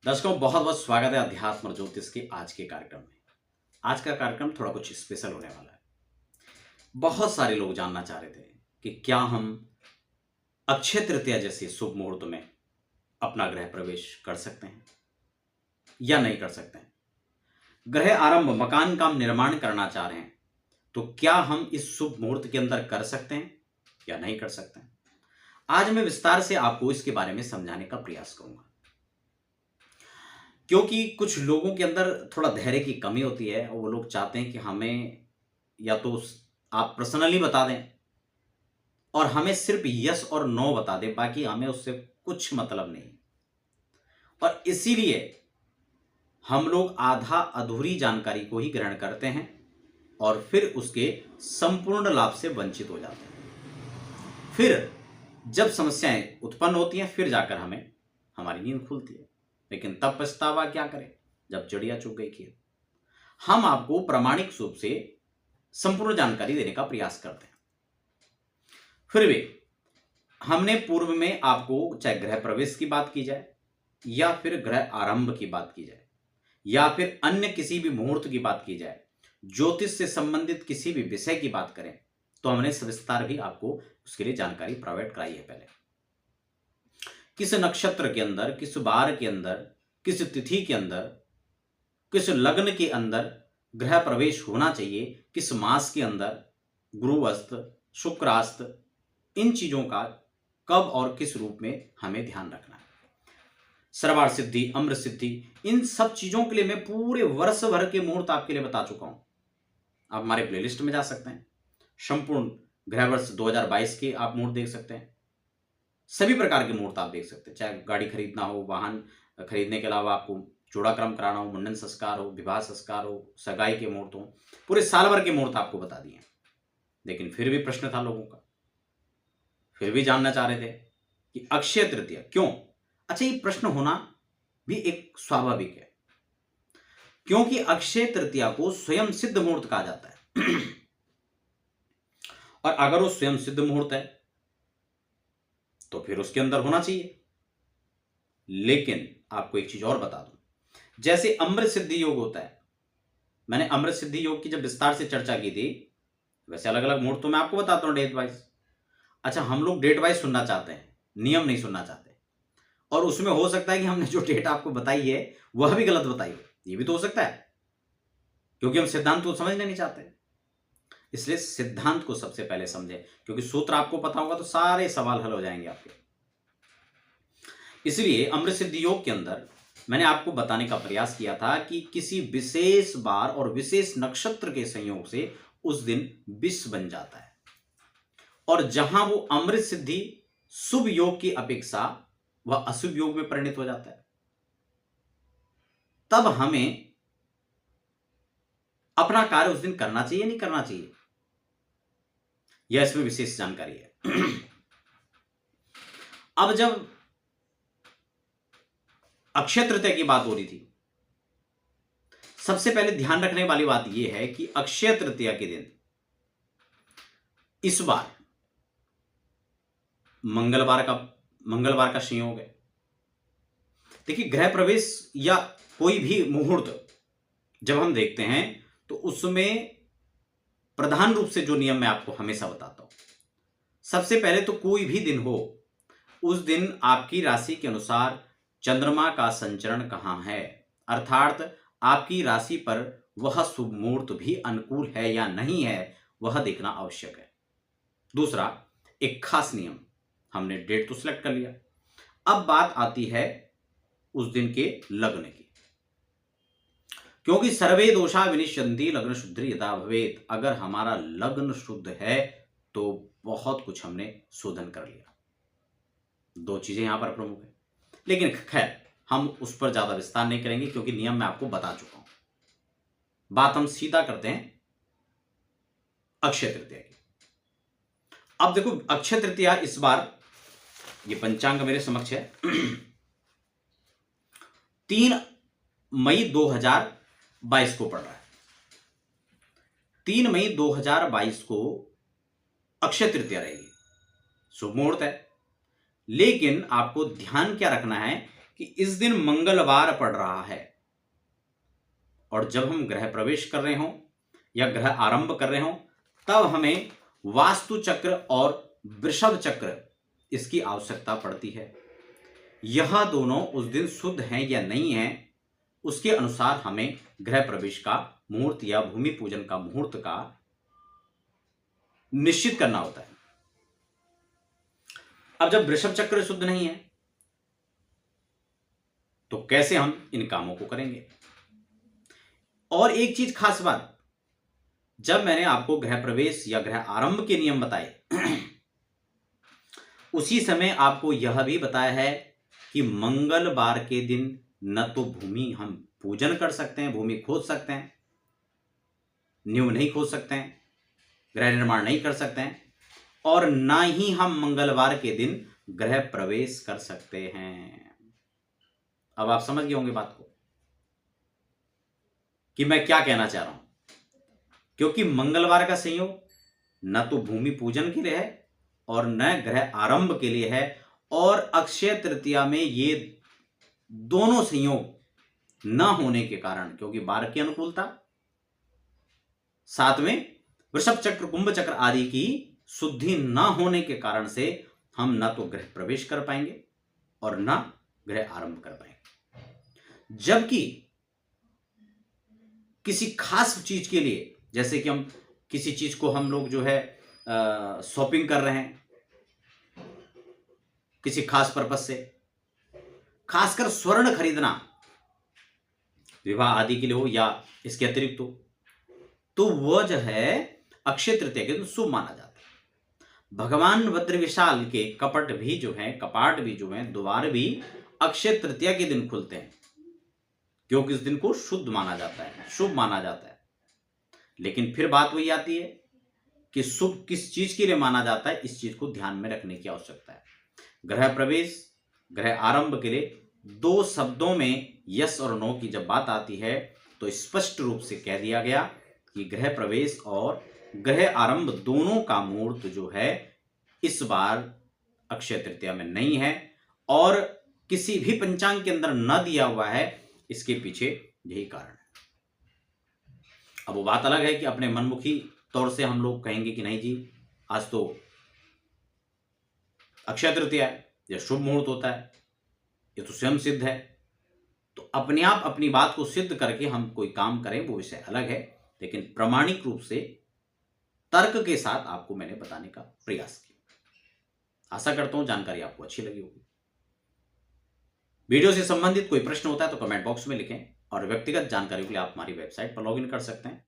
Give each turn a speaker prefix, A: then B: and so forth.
A: दर्शकों, बहुत बहुत स्वागत है अध्यात्म और ज्योतिष के आज के कार्यक्रम में। आज का कार्यक्रम थोड़ा कुछ स्पेशल होने वाला है। बहुत सारे लोग जानना चाह रहे थे कि क्या हम अक्षय तृतीया जैसे शुभ मुहूर्त में अपना गृह प्रवेश कर सकते हैं या नहीं कर सकते हैं। गृह आरंभ, मकान का निर्माण करना चाह रहे हैं तो क्या हम इस शुभ मुहूर्त के अंदर कर सकते हैं या नहीं कर सकते हैं। आज मैं विस्तार से आपको इसके बारे में समझाने का प्रयास करूंगा, क्योंकि कुछ लोगों के अंदर थोड़ा धैर्य की कमी होती है और वो लोग चाहते हैं कि हमें या तो आप पर्सनली बता दें और हमें सिर्फ यस और नो बता दें, बाकी हमें उससे कुछ मतलब नहीं। और इसीलिए हम लोग आधा अधूरी जानकारी को ही ग्रहण करते हैं और फिर उसके संपूर्ण लाभ से वंचित हो जाते हैं। फिर जब समस्याएं उत्पन्न होती हैं फिर जाकर हमें हमारी नींद खुलती है, लेकिन तब पछतावा क्या करें जब चिड़िया चुग गई खेत। हम आपको प्रामाणिक रूप से संपूर्ण जानकारी देने का प्रयास करते हैं। फिर भी हमने पूर्व में आपको चाहे गृह प्रवेश की बात की जाए या फिर गृह आरंभ की बात की जाए या फिर अन्य किसी भी मुहूर्त की बात की जाए, ज्योतिष से संबंधित किसी भी विषय की बात करें तो हमने सविस्तार भी आपको उसके लिए जानकारी प्रोवाइड कराई है। पहले किस नक्षत्र के अंदर, किस वार के अंदर, किस तिथि के अंदर, किस लग्न के अंदर गृह प्रवेश होना चाहिए, किस मास के अंदर, गुरुवस्त, शुक्रास्त, इन चीजों का कब और किस रूप में हमें ध्यान रखना है। सर्वार सिद्धि, अम्र सिद्धि, इन सब चीजों के लिए मैं पूरे वर्ष भर के मुहूर्त आपके लिए बता चुका हूं। आप हमारे प्लेलिस्ट में जा सकते हैं, संपूर्ण गृह वर्ष 2022 के आप मुहूर्त देख सकते हैं। सभी प्रकार के मुहूर्त आप देख सकते हैं, चाहे गाड़ी खरीदना हो, वाहन खरीदने के अलावा आपको चूड़ाक्रम कराना हो, मुंडन संस्कार हो, विवाह संस्कार हो, सगाई के मुहूर्त हो, पूरे साल भर के मुहूर्त आपको बता दिए। लेकिन फिर भी प्रश्न था लोगों का, फिर भी जानना चाह रहे थे कि अक्षय तृतीया क्यों। अच्छा, ये प्रश्न होना भी एक स्वाभाविक है, क्योंकि अक्षय तृतीया को स्वयं सिद्ध मुहूर्त कहा जाता है। और अगर वो स्वयं सिद्ध मुहूर्त है तो फिर उसके अंदर होना चाहिए। लेकिन आपको एक चीज और बता दूं, जैसे अमृत सिद्धि योग होता है, मैंने अमृत सिद्धि योग की जब विस्तार से चर्चा की थी, वैसे अलग अलग मुहूर्त तो मैं आपको बताता हूं डेट वाइज। अच्छा, हम लोग डेट वाइज सुनना चाहते हैं, नियम नहीं सुनना चाहते, और उसमें हो सकता है कि हमने जो डेट आपको बताई है वह भी गलत बताई हो, ये भी तो हो सकता है, क्योंकि हम सिद्धांत को समझना नहीं चाहते। इसलिए सिद्धांत को सबसे पहले समझें, क्योंकि सूत्र आपको पता होगा तो सारे सवाल हल हो जाएंगे आपके। इसलिए अमृत सिद्धि योग के अंदर मैंने आपको बताने का प्रयास किया था कि किसी विशेष बार और विशेष नक्षत्र के संयोग से उस दिन विष बन जाता है, और जहां वो अमृत सिद्धि शुभ योग की अपेक्षा वह अशुभ योग में परिणत हो जाता है, तब हमें अपना कार्य उस दिन करना चाहिए नहीं करना चाहिए, यह इसमें विशेष जानकारी है। अब जब अक्षय तृतीया की बात हो रही थी, सबसे पहले ध्यान रखने वाली बात यह है कि अक्षय तृतीया के दिन इस बार मंगलवार का संयोग है। देखिए, गृह प्रवेश या कोई भी मुहूर्त जब हम देखते हैं तो उसमें प्रधान रूप से जो नियम मैं आपको हमेशा बताता हूं, सबसे पहले तो कोई भी दिन हो, उस दिन आपकी राशि के अनुसार चंद्रमा का संचरण कहां है, अर्थात आपकी राशि पर वह शुभ मुहूर्त भी अनुकूल है या नहीं है, वह देखना आवश्यक है। दूसरा, एक खास नियम, हमने डेट तो सिलेक्ट कर लिया, अब बात आती है उस दिन के लग्न की, क्योंकि सर्वे दोषा विनिश्यन्ति लग्न शुद्धि यथा भवेत। अगर हमारा लग्न शुद्ध है तो बहुत कुछ हमने शोधन कर लिया। दो चीजें यहां पर प्रमुख है, लेकिन खैर हम उस पर ज्यादा विस्तार नहीं करेंगे, क्योंकि नियम मैं आपको बता चुका हूं। बात हम सीधा करते हैं अक्षय तृतीया की। अब देखो, अक्षय तृतीया इस बार, ये पंचांग मेरे समक्ष है, 3 मई 2022 को पड़ रहा है। 3 मई 2022 को अक्षय तृतीया रहेगी, शुभ मुहूर्त है। लेकिन आपको ध्यान क्या रखना है कि इस दिन मंगलवार पड़ रहा है और जब हम गृह प्रवेश कर रहे हों या ग्रह आरंभ कर रहे हों तब हमें वास्तु चक्र और वृषभ चक्र इसकी आवश्यकता पड़ती है। यह दोनों उस दिन शुद्ध हैं या नहीं हैं, उसके अनुसार हमें गृह प्रवेश का मुहूर्त या भूमि पूजन का मुहूर्त का निश्चित करना होता है। अब जब वृषभ चक्र शुद्ध नहीं है तो कैसे हम इन कामों को करेंगे? और एक चीज खास बात, जब मैंने आपको गृह प्रवेश या गृह आरंभ के नियम बताए उसी समय आपको यह भी बताया है कि मंगलवार के दिन न तो भूमि हम पूजन कर सकते हैं, भूमि खोद सकते हैं, नींव नहीं खोद सकते हैं, गृह निर्माण नहीं कर सकते हैं, और ना ही हम मंगलवार के दिन गृह प्रवेश कर सकते हैं। अब आप समझ गए होंगे बात को कि मैं क्या कहना चाह रहा हूं, क्योंकि मंगलवार का संयोग न तो भूमि पूजन के लिए है और न गृह आरंभ के लिए है, और अक्षय तृतीया में ये दोनों संयोग न होने के कारण, क्योंकि वार की अनुकूलता, साथ में वृषभ चक्र कुंभ चक्र आदि की शुद्धि न होने के कारण से हम न तो गृह प्रवेश कर पाएंगे और न गृह आरंभ कर पाएंगे। जबकि किसी खास चीज के लिए, जैसे कि हम किसी चीज को हम लोग जो है शॉपिंग कर रहे हैं किसी खास पर्पस से, खासकर स्वर्ण खरीदना विवाह आदि के लिए हो या इसके अतिरिक्त हो, तो वह जो है अक्षय तृतीया के दिन शुभ माना जाता है। भगवान भद्र विशाल के कपाट भी जो हैं द्वार भी अक्षय तृतीया के दिन खुलते हैं, क्योंकि इस दिन को शुद्ध माना जाता है, शुभ माना जाता है। लेकिन फिर बात वही आती है कि शुभ किस चीज के लिए माना जाता है, इस चीज को ध्यान में रखने की आवश्यकता है। गृह प्रवेश गृह आरंभ के लिए दो शब्दों में यस और नो की जब बात आती है तो स्पष्ट रूप से कह दिया गया कि गृह प्रवेश और गृह आरंभ दोनों का मुहूर्त जो है इस बार अक्षय तृतीया में नहीं है और किसी भी पंचांग के अंदर न दिया हुआ है। इसके पीछे यही कारण है। अब वो बात अलग है कि अपने मनमुखी तौर से हम लोग कहेंगे कि नहीं जी, आज तो अक्षय तृतीया है या शुभ मुहूर्त होता है, ये तो स्वयं सिद्ध है। तो अपने आप अपनी बात को सिद्ध करके हम कोई काम करें वो विषय अलग है, लेकिन प्रामाणिक रूप से तर्क के साथ आपको मैंने बताने का प्रयास किया। आशा करता हूं जानकारी आपको अच्छी लगी होगी। वीडियो से संबंधित कोई प्रश्न होता है तो कमेंट बॉक्स में लिखें और व्यक्तिगत जानकारी के लिए आप हमारी वेबसाइट पर लॉगिन कर सकते हैं।